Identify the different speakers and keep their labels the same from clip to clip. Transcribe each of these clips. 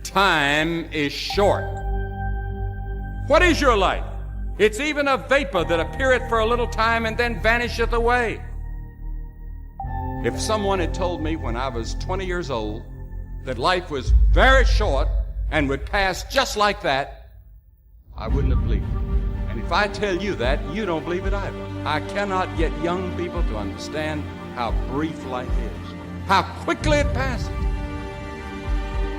Speaker 1: Time is short. What is your life? It's even a vapor that appeareth for a little time and then vanisheth away. If someone had told me when I was 20 years old that life was very short and would pass just like that, I wouldn't have believed it. And if I tell you that, you don't believe it either. I cannot get young people to understand how brief life is, how quickly it passes.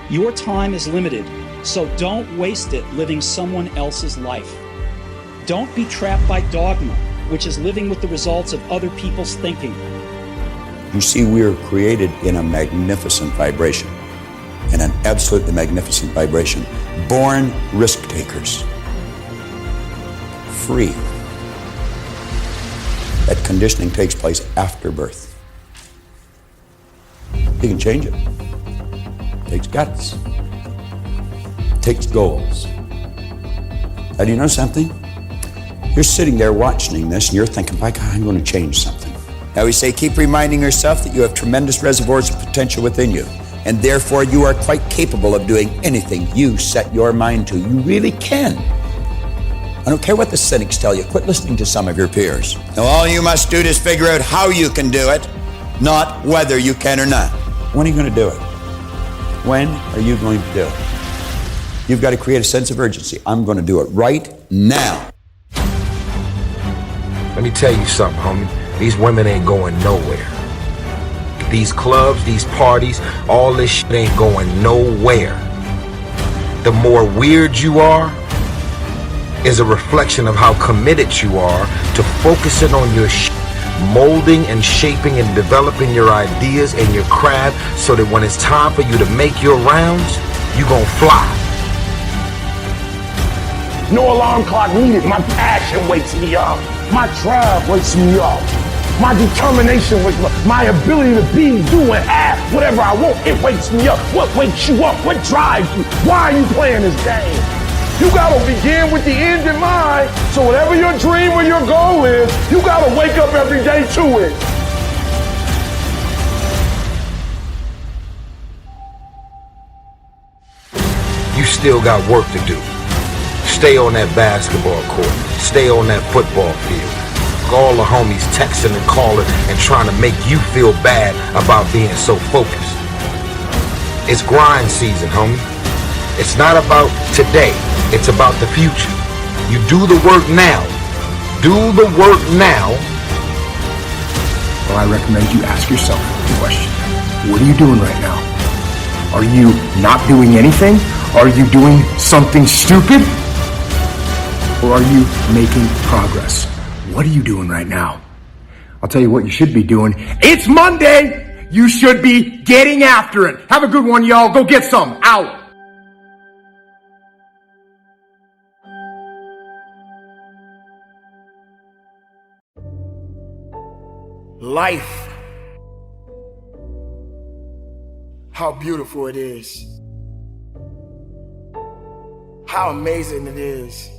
Speaker 2: Your time is limited, so don't waste it living someone else's life. Don't be trapped by dogma, which is living with the results of other people's thinking.
Speaker 3: You see, we are created in a magnificent vibration, in an absolutely magnificent vibration. Born risk takers. Free. That conditioning takes place after birth. You can change it. It takes guts. It takes goals. Now, do you know something? You're sitting there watching this and you're thinking, my God, I'm going to change something. Now we say, keep reminding yourself that you have tremendous reservoirs of potential within you, and therefore you are quite capable of doing anything you set your mind to. You really can. I don't care what the cynics tell you. Quit listening to some of your peers. Now all you must do is figure out how you can do it, not whether you can or not. When are you going to do it? When are you going to do it? You've got to create a sense of urgency. I'm going to do it right now.
Speaker 4: Let me tell you something, homie. These women ain't going nowhere. These clubs, these parties, all this shit ain't going nowhere. The more weird you are is a reflection of how committed you are to focusing on your shit, molding and shaping and developing your ideas and your craft so that when it's time for you to make your rounds, you gon' fly.
Speaker 5: No alarm clock needed. My passion wakes me up. My drive wakes me up. My determination wakes me up. My ability to be, do, and have whatever I want, it wakes me up. What wakes you up? What drives you? Why are you playing this game? You gotta begin with the end in mind. So whatever your dream or your goal is, you gotta wake up every day to it.
Speaker 4: You still got work to do. Stay on that basketball court. Stay on that football field. All the homies texting and calling and trying to make you feel bad about being so focused. It's grind season, homie. It's not about today. It's about the future. You do the work now. Do the work now.
Speaker 6: Well, I recommend you ask yourself the question. What are you doing right now? Are you not doing anything? Are you doing something stupid? Or are you making progress? What are you doing right now? I'll tell you what you should be doing. It's Monday! You should be getting after it. Have a good one, y'all. Go get some. Out.
Speaker 5: Life. How beautiful it is. How amazing it is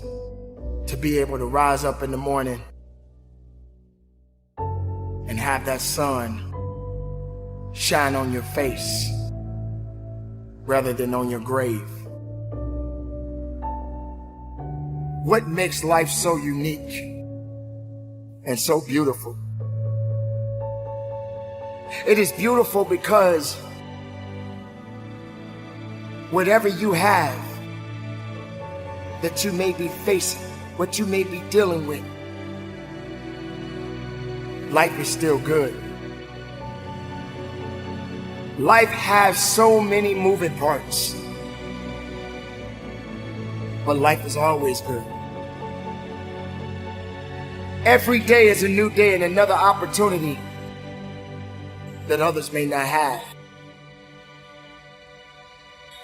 Speaker 5: to be able to rise up in the morning and have that sun shine on your face rather than on your grave. What makes life so unique and so beautiful? It is beautiful because whatever you have that you may be facing, what you may be dealing with, life is still good. Life has so many moving parts, but life is always good. Every day is a new day and another opportunity that others may not have.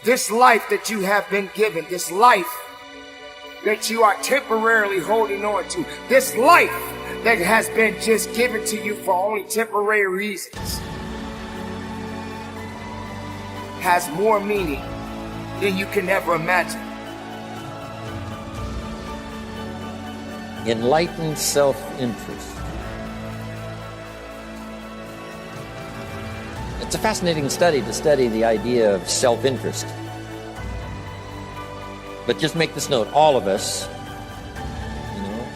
Speaker 5: This life that you have been given, this life that you are temporarily holding on to, this life that has been just given to you for only temporary reasons, has more meaning than you can ever imagine.
Speaker 7: Enlightened self-interest. It's a fascinating study to study the idea of self-interest. But just make this note, all of us,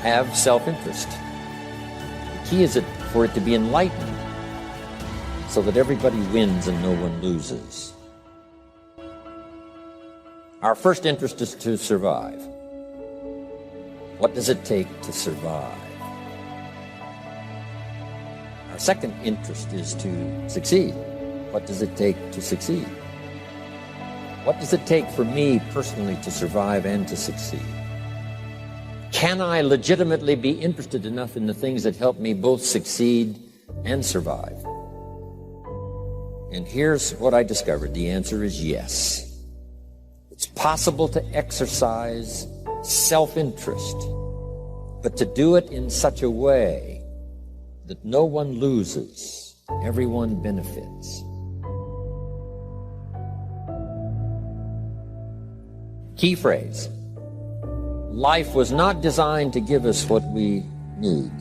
Speaker 7: have self-interest. The key is for it to be enlightened so that everybody wins and no one loses. Our first interest is to survive. What does it take to survive? Our second interest is to succeed. What does it take to succeed? What does it take for me personally to survive and to succeed? Can I legitimately be interested enough in the things that help me both succeed and survive? And here's what I discovered. The answer is yes. It's possible to exercise self-interest, but to do it in such a way that no one loses, everyone benefits. Key phrase. Life was not designed to give us what we need.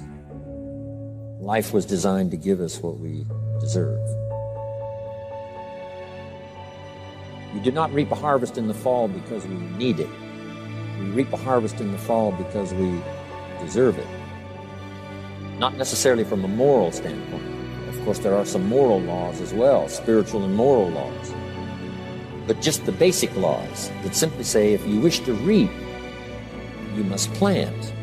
Speaker 7: Life was designed to give us what we deserve. We do not reap a harvest in the fall because we need it. We reap a harvest in the fall because we deserve it. Not necessarily from a moral standpoint. Of course, there are some moral laws as well, spiritual and moral laws. But just the basic laws that simply say if you wish to reap, you must plant.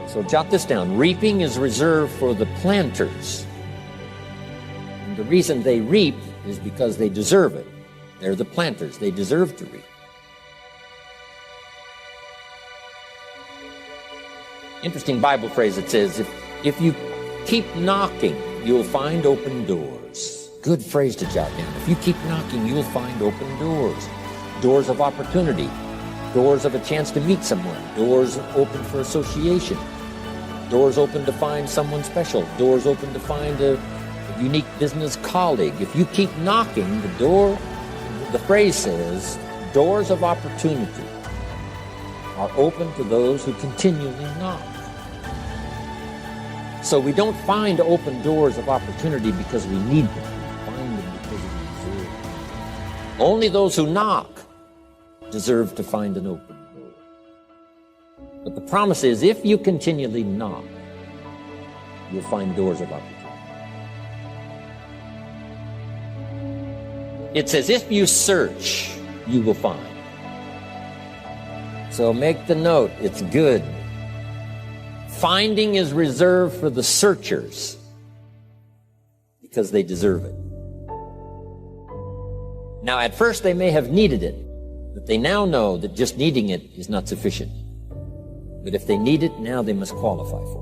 Speaker 7: So jot this down. Reaping is reserved for the planters. And the reason they reap is because they deserve it. They're the planters. They deserve to reap. Interesting Bible phrase that says, if you keep knocking, you'll find open doors. Good phrase to jot down. If you keep knocking, you'll find open doors. Doors of opportunity. Doors of a chance to meet someone. Doors open for association. Doors open to find someone special. Doors open to find a unique business colleague. If you keep knocking, the phrase says, doors of opportunity are open to those who continually knock. So we don't find open doors of opportunity because we need them. We find them because we deserve them. Only those who knock deserve to find an open door. But the promise is, if you continually knock, you'll find doors of opportunity. It says, if you search, you will find. So make the note, it's good. Finding is reserved for the searchers because they deserve it. Now, at first they may have needed it, but they now know that just needing it is not sufficient. But if they need it, now they must qualify for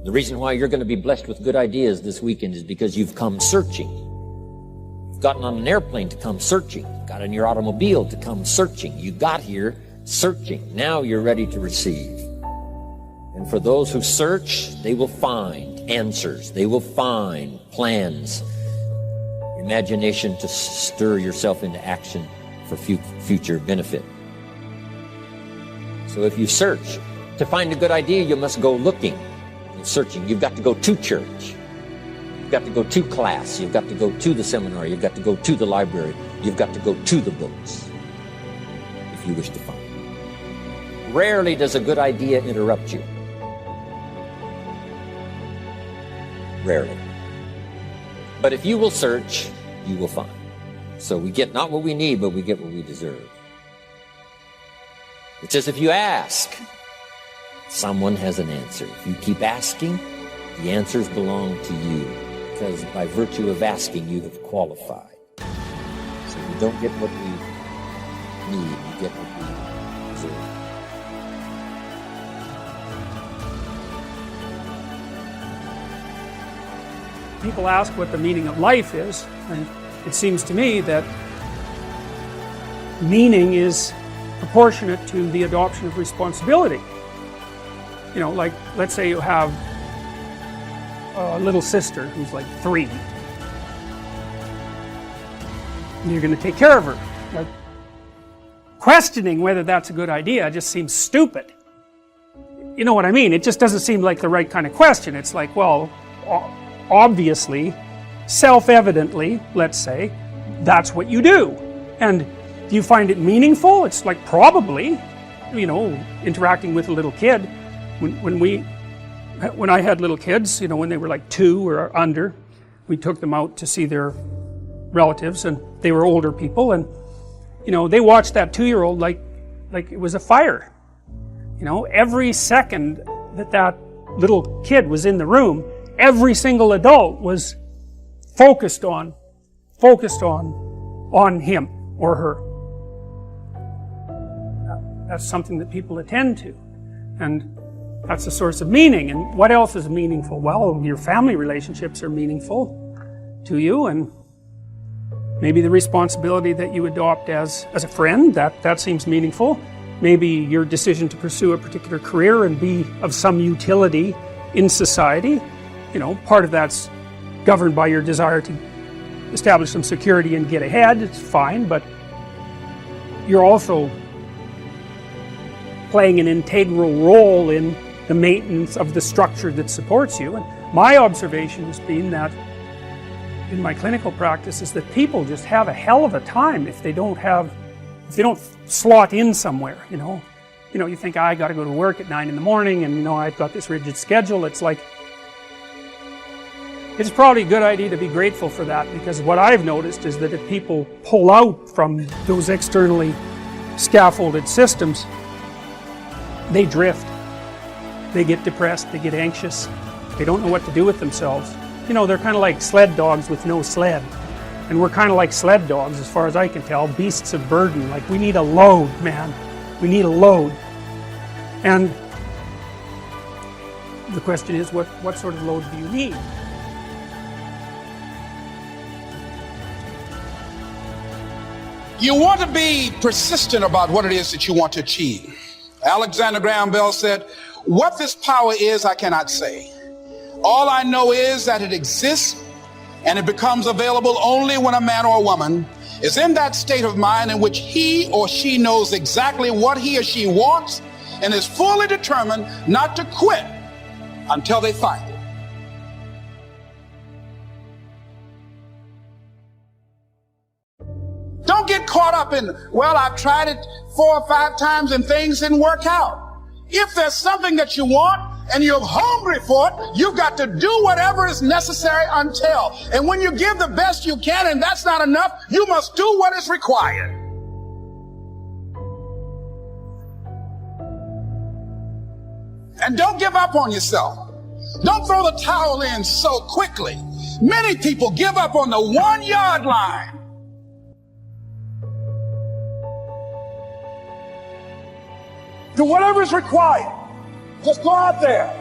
Speaker 7: it. The reason why you're going to be blessed with good ideas this weekend is because you've come searching. You've gotten on an airplane to come searching. You got in your automobile to come searching. You got here searching. Now you're ready to receive. And for those who search, they will find answers. They will find plans, imagination to stir yourself into action for future benefit. So if you search, to find a good idea, you must go looking and searching. You've got to go to church. You've got to go to class. You've got to go to the seminar. You've got to go to the library. You've got to go to the books if you wish to find it. Rarely does a good idea interrupt you. Rarely. But if you will search, you will find. So we get not what we need, but we get what we deserve. It says if you ask, someone has an answer. If you keep asking, the answers belong to you, because by virtue of asking, you have qualified. So we don't get what we need, we get what we deserve.
Speaker 8: People ask what the meaning of life is, and it seems to me that meaning is proportionate to the adoption of responsibility. You know, like, let's say you have a little sister who's like 3, and you're going to take care of her. Like, questioning whether that's a good idea just seems stupid. You know what I mean? It just doesn't seem like the right kind of question. It's like, well, obviously, self-evidently, let's say, that's what you do. And Do you find it meaningful? It's like probably, you know, interacting with a little kid. When I had little kids, you know, when they were like 2 or under, we took them out to see their relatives, and they were older people, and you know, they watched that 2-year-old like it was a fire. You know, every second that little kid was in the room, every single adult was focused on him or her. That's something that people attend to, and that's a source of meaning. And what else is meaningful? Well, your family relationships are meaningful to you, and maybe the responsibility that you adopt as a friend, that seems meaningful. Maybe your decision to pursue a particular career and be of some utility in society, you know, part of that's governed by your desire to establish some security and get ahead. It's fine, but you're also playing an integral role in the maintenance of the structure that supports you. And my observation has been that in my clinical practice is that people just have a hell of a time if they don't slot in somewhere, you know. You know, you think, I gotta go to work at 9 in the morning, and you know, I've got this rigid schedule. It's like, it's probably a good idea to be grateful for that, because what I've noticed is that if people pull out from those externally scaffolded systems, they drift. They get depressed, they get anxious, they don't know what to do with themselves. You know, they're kind of like sled dogs with no sled. And we're kind of like sled dogs, as far as I can tell, beasts of burden. Like, we need a load, man. We need a load. And the question is, what sort of load do you need?
Speaker 9: You want to be persistent about what it is that you want to achieve. Alexander Graham Bell said, what this power is, I cannot say. All I know is that it exists, and it becomes available only when a man or a woman is in that state of mind in which he or she knows exactly what he or she wants and is fully determined not to quit until they find it. Don't get caught up in, well, I've tried it 4 or 5 times and things didn't work out. If there's something that you want and you're hungry for it, you've got to do whatever is necessary until. And when you give the best you can and that's not enough, you must do what is required. And don't give up on yourself. Don't throw the towel in so quickly. Many people give up on the 1-yard line. Do whatever is required. Just go out there.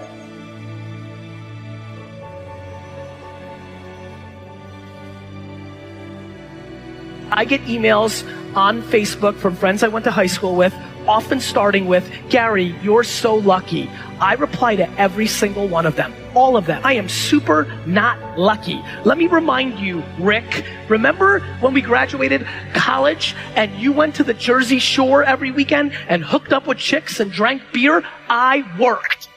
Speaker 10: I get emails on Facebook from friends I went to high school with, often starting with, Gary, you're so lucky. I reply to every single one of them, all of them. I am super not lucky. Let me remind you, Rick, remember when we graduated college and you went to the Jersey Shore every weekend and hooked up with chicks and drank beer? I worked.